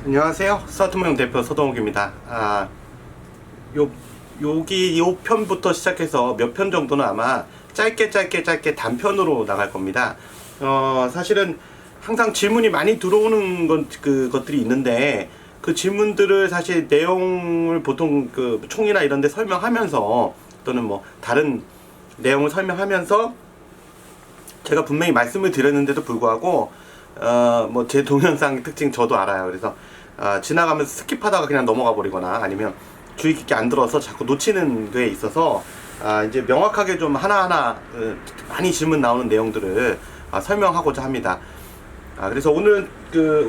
안녕하세요. 스타트모형 대표 서동욱입니다. 요 편부터 시작해서 몇 편 정도는 아마 짧게 단편으로 나갈 겁니다. 사실은 항상 질문이 많이 들어오는 것들이 있는데, 그 질문들을 사실 내용을 보통 그 총이나 이런 데 설명하면서 또는 뭐 다른 내용을 설명하면서 제가 분명히 말씀을 드렸는데도 불구하고 뭐 제 동영상 특징 저도 알아요. 그래서 지나가면서 스킵하다가 그냥 넘어가 버리거나 아니면 주의 깊게 안 들어서 자꾸 놓치는 게 있어서 이제 명확하게 좀 하나하나 많이 질문 나오는 내용들을 설명하고자 합니다. 그래서 오늘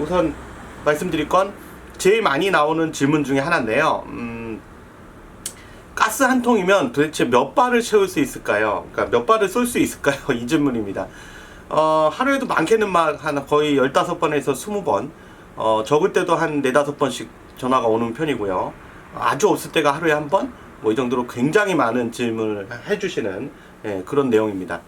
우선 말씀드릴 건 제일 많이 나오는 질문 중에 하나인데요. 가스 한 통이면 도대체 몇 발을 채울 수 있을까요? 그러니까 몇 발을 쏠 수 있을까요? 이 질문입니다. 하루에도 많게는 한 거의 15번에서 20번, 적을 때도 한 4-5번씩 전화가 오는 편이고요. 아주 없을 때가 하루에 한 번? 뭐 이 정도로 굉장히 많은 질문을 해주시는 그런 내용입니다.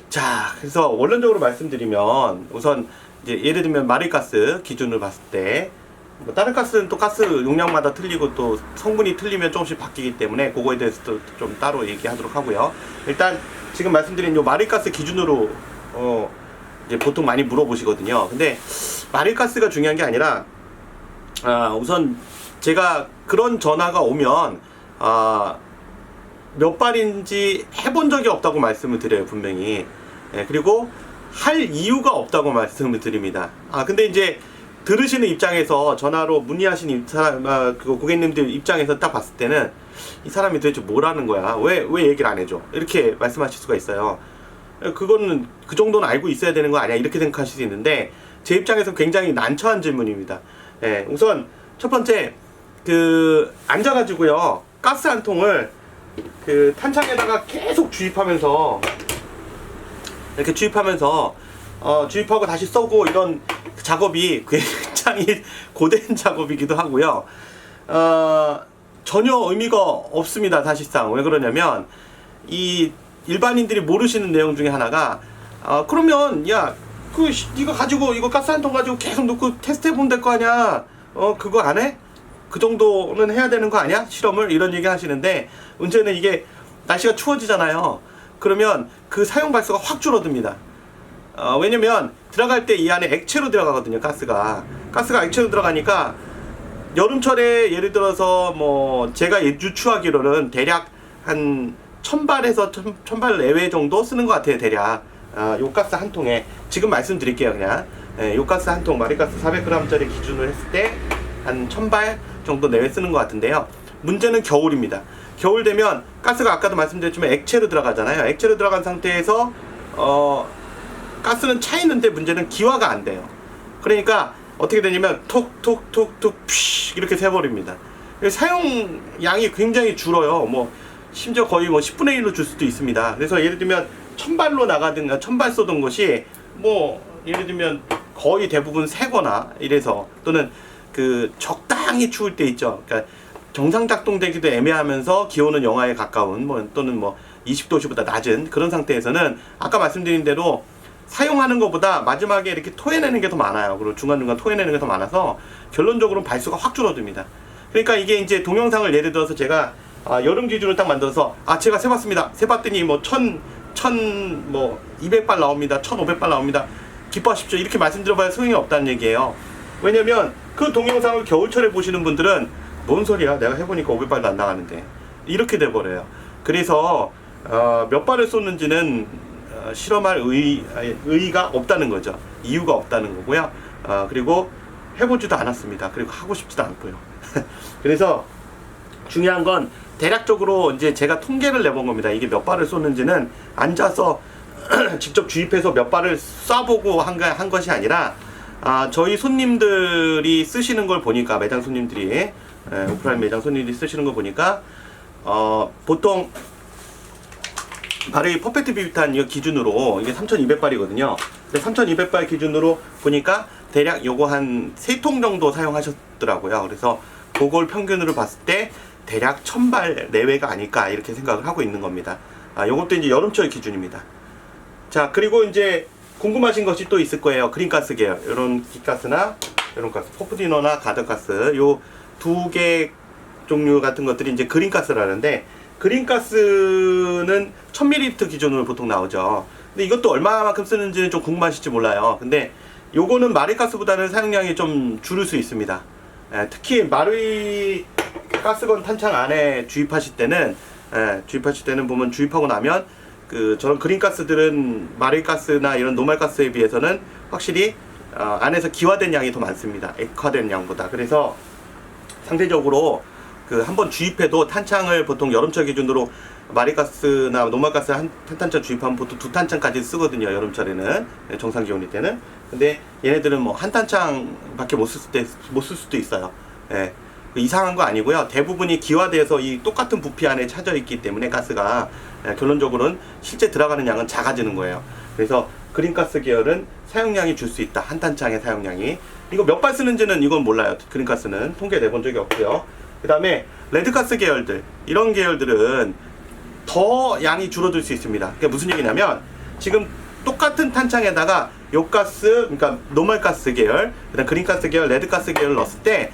자, 그래서 원론적으로 말씀드리면 우선 이제 예를 들면 마릴가스 기준으로 봤을 때 뭐 다른 가스는 또 가스 용량마다 틀리고 또 성분이 틀리면 조금씩 바뀌기 때문에 그거에 대해서도 좀 따로 얘기하도록 하고요. 일단 지금 말씀드린 요 마릴가스 기준으로 이제 보통 많이 물어보시거든요. 근데 마릴가스가 중요한 게 아니라 우선 제가 그런 전화가 오면 몇 발인지 해본 적이 없다고 말씀을 드려요, 분명히. 그리고 할 이유가 없다고 말씀을 드립니다. 근데 이제 들으시는 입장에서 전화로 문의하신 그 고객님들 입장에서 딱 봤을 때는 이 사람이 도대체 뭐라는 거야? 왜 얘기를 안 해줘? 이렇게 말씀하실 수가 있어요. 그거는 그 정도는 알고 있어야 되는 거 아니야? 이렇게 생각하실 수 있는데 제 입장에서 굉장히 난처한 질문입니다. 우선 첫 번째 앉아가지고요 가스 한 통을 탄창에다가 계속 주입하면서 이렇게 주입하고 다시 쏘고 이런 작업이 굉장히 고된 작업이기도 하고요. 전혀 의미가 없습니다, 사실상. 왜 그러냐면 이 일반인들이 모르시는 내용 중에 하나가 그러면 야 이거 가지고 이거 가스 한 통 가지고 계속 놓고 테스트 해보면 될 거 아니야. 그거 안 해? 그 정도는 해야 되는 거 아니야? 실험을? 이런 얘기 하시는데 문제는 이게 날씨가 추워지잖아요. 그러면 그 사용 발수가 확 줄어듭니다. 왜냐면 들어갈 때 이 안에 액체로 들어가거든요. 가스가 액체로 들어가니까 여름철에 예를 들어서 뭐 제가 유추하기로는 대략 한 1000발에서 1000발 내외 정도 쓰는 것 같아요, 대략. 요 가스 한 통에 지금 말씀드릴게요, 그냥. 요 가스 한 통, 마릴가스 400g짜리 기준으로 했을 때 한 1000발 정도 내외 쓰는 것 같은데요. 문제는 겨울입니다. 겨울 되면 가스가 아까도 말씀드렸지만 액체로 들어가잖아요. 액체로 들어간 상태에서 가스는 차 있는데 문제는 기화가 안 돼요. 그러니까 어떻게 되냐면 톡톡톡톡 피 이렇게 새버립니다. 사용량이 굉장히 줄어요. 뭐 심지어 거의 뭐 10분의 1로 줄 수도 있습니다. 그래서 예를 들면 1000발로 나가든가 1000발 쏘던 것이 뭐 예를 들면 거의 대부분 새거나 이래서 또는 적당히 추울 때 있죠. 그러니까 정상 작동되기도 애매하면서 기온은 영하에 가까운 또는 20도씨보다 낮은 그런 상태에서는 아까 말씀드린 대로 사용하는 것보다 마지막에 이렇게 토해내는 게 더 많아요. 그리고 중간중간 토해내는 게 더 많아서 결론적으로 발수가 확 줄어듭니다. 그러니까 이게 이제 동영상을 예를 들어서 제가 여름 기준을 딱 만들어서 제가 세봤습니다. 세봤더니 200발 나옵니다. 1500발 나옵니다. 기뻐하십시오. 이렇게 말씀드려봐야 소용이 없다는 얘기예요. 왜냐면 그 동영상을 겨울철에 보시는 분들은 뭔 소리야? 내가 해보니까 500발도 안 나가는데 이렇게 돼버려요. 그래서 몇 발을 쏘는지는 실험할 의의가 없다는 거죠. 이유가 없다는 거고요. 그리고 해보지도 않았습니다. 그리고 하고 싶지도 않고요. 그래서 중요한 건 대략적으로 이제 제가 통계를 내본 겁니다. 이게 몇 발을 쏘는지는 앉아서 직접 주입해서 몇 발을 쏴보고 한 것이 아니라 저희 손님들이 쓰시는 걸 보니까 매장 손님들이 오프라인 매장 손님들이 쓰시는 거 보니까 보통 바로 이 퍼펙트 비비탄 기준으로 이게 3200발이거든요. 근데 3200발 기준으로 보니까 대략 요거 한 3통 정도 사용하셨더라고요. 그래서 그걸 평균으로 봤을 때 대략 1000발 내외가 아닐까 이렇게 생각을 하고 있는 겁니다. 요것도 이제 여름철 기준입니다. 자, 그리고 이제 궁금하신 것이 또 있을 거예요. 그린가스 계열 이런 기가스나 이런 가스, 포프디너나 가드가스 요 두 개 종류 같은 것들이 이제 그린가스라는데, 그린가스는 1000ml 기준으로 보통 나오죠. 근데 이것도 얼마만큼 쓰는지는 좀 궁금하실지 몰라요. 근데 요거는 마리가스보다는 사용량이 좀 줄을 수 있습니다. 특히 마리 가스건 탄창 안에 주입하실 때는 보면 주입하고 나면 저런 그린가스들은 마리가스나 이런 노말가스에 비해서는 확실히 안에서 기화된 양이 더 많습니다. 액화된 양보다. 그래서 상대적으로 한번 주입해도 탄창을 보통 여름철 기준으로 마리가스나 노말가스 한 탄창 주입하면 보통 2탄창까지 쓰거든요. 여름철에는, 정상 기온일 때는. 근데 얘네들은 뭐 한 탄창밖에 못 쓸 수도 있어요. 예. 이상한 거 아니고요. 대부분이 기화돼서 이 똑같은 부피 안에 차져 있기 때문에 가스가, 결론적으로는 실제 들어가는 양은 작아지는 거예요. 그래서 그린가스 계열은 사용량이 줄 수 있다. 한 탄창의 사용량이. 이거 몇 발 쓰는지는 이건 몰라요. 그린가스는 통계 내본 적이 없고요. 그 다음에 레드가스 계열들, 이런 계열들은 더 양이 줄어들 수 있습니다. 그게 무슨 얘기냐면, 지금 똑같은 탄창에다가 요 가스, 그러니까 노멀가스 계열, 그다음 그린가스 계열, 레드가스 계열을 넣었을 때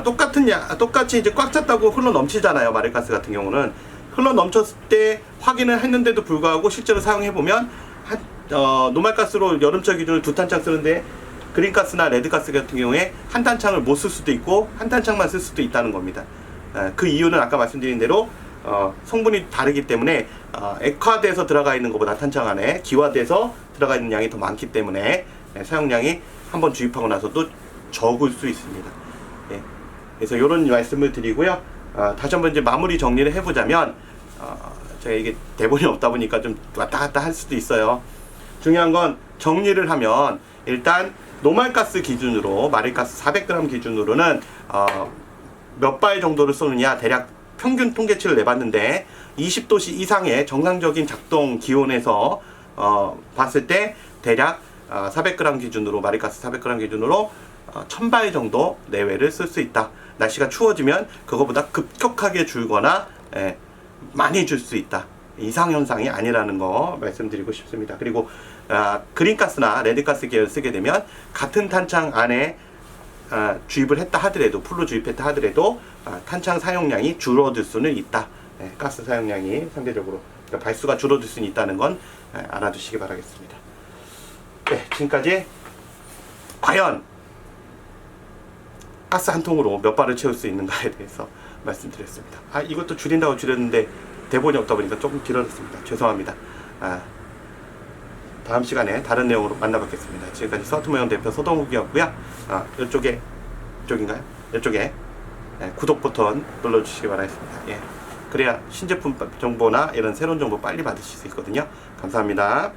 똑같이 이제 꽉 찼다고 흘러 넘치잖아요. 마리가스 같은 경우는 흘러 넘쳤을 때 확인을 했는데도 불구하고 실제로 사용해 보면 노말가스로 여름철 기준으로 2탄창 쓰는데 그린가스나 레드가스 같은 경우에 한 탄창을 못 쓸 수도 있고 한 탄창만 쓸 수도 있다는 겁니다. 그 이유는 아까 말씀드린 대로 성분이 다르기 때문에 액화돼서 들어가 있는 것보다 탄창 안에 기화돼서 들어가 있는 양이 더 많기 때문에 사용량이 한번 주입하고 나서도 적을 수 있습니다. 예. 그래서 이런 말씀을 드리고요. 다시 한번 이제 마무리 정리를 해보자면, 제가 이게 대본이 없다 보니까 좀 왔다 갔다 할 수도 있어요. 중요한 건 정리를 하면, 일단 노말가스 기준으로, 마리가스 400g 기준으로는 몇 발 정도를 쏘느냐 대략 평균 통계치를 내봤는데, 20도씨 이상의 정상적인 작동 기온에서 봤을 때 대략 400g 기준으로, 마리가스 400g 기준으로 1000발 정도 내외를 쓸 수 있다. 날씨가 추워지면 그거보다 급격하게 줄거나 많이 줄 수 있다. 이상현상이 아니라는 거 말씀드리고 싶습니다. 그리고 그린가스나 레드가스 계열 쓰게 되면 같은 탄창 안에 주입을 했다 하더라도, 풀로 주입했다 하더라도 탄창 사용량이 줄어들 수는 있다. 가스 사용량이 상대적으로, 그러니까 발수가 줄어들 수는 있다는 건 알아두시기 바라겠습니다. 네, 지금까지 과연 가스 한 통으로 몇 발을 채울 수 있는가에 대해서 말씀드렸습니다. 이것도 줄인다고 줄였는데 대본이 없다 보니까 조금 길어졌습니다. 죄송합니다. 다음 시간에 다른 내용으로 만나뵙겠습니다. 지금까지 스마트모형 대표 서동욱이었고요. 이쪽에 구독 버튼 눌러주시기 바라겠습니다. 예. 그래야 신제품 정보나 이런 새로운 정보 빨리 받으실 수 있거든요. 감사합니다.